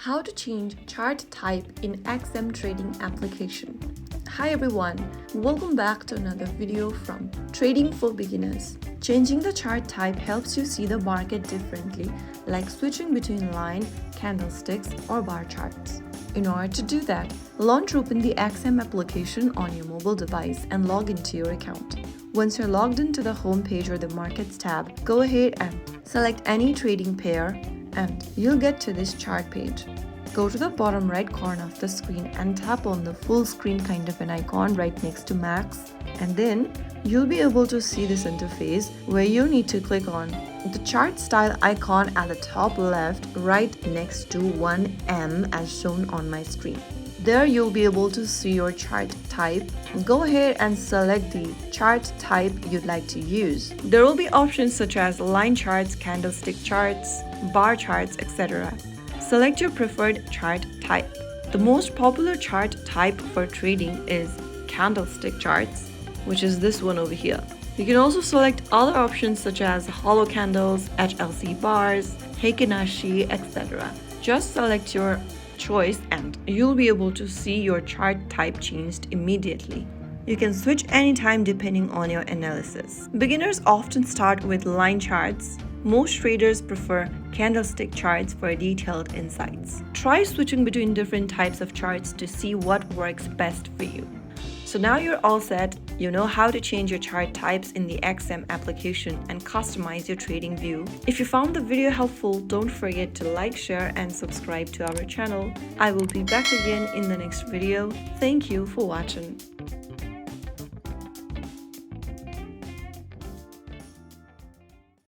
How to change chart type in XM trading application. Hi everyone, welcome back to another video from Trading for Beginners. Changing the chart type helps you see the market differently, like switching between line, candlesticks, or bar charts. In order to do that, launch open the XM application on your mobile device and log into your account. Once you're logged into the home page or the Markets tab, go ahead and select any trading pair and you'll get to this chart page. Go to the bottom right corner of the screen and tap on the full screen kind of an icon right next to Max, and then you'll be able to see this interface where you need to click on the chart style icon at the top left right next to 1M as shown on my screen. There you'll be able to see your chart type. Go ahead and select the chart type you'd like to use. There will be options such as line charts, candlestick charts, bar charts, etc. Select your preferred chart type. The most popular chart type for trading is candlestick charts, which is this one over here. You can also select other options such as hollow candles, HLC bars, Heikin-Ashi, etc. Just select your choice and you'll be able to see your chart type changed immediately. You can switch anytime depending on your analysis. Beginners often start with line charts. Most traders prefer candlestick charts for detailed insights. Try switching between different types of charts to see what works best for you. So now you're all set. You know how to change your chart types in the XM application and customize your trading view. If you found the video helpful, don't forget to like, share, and subscribe to our channel. I will be back again in the next video. Thank you for watching.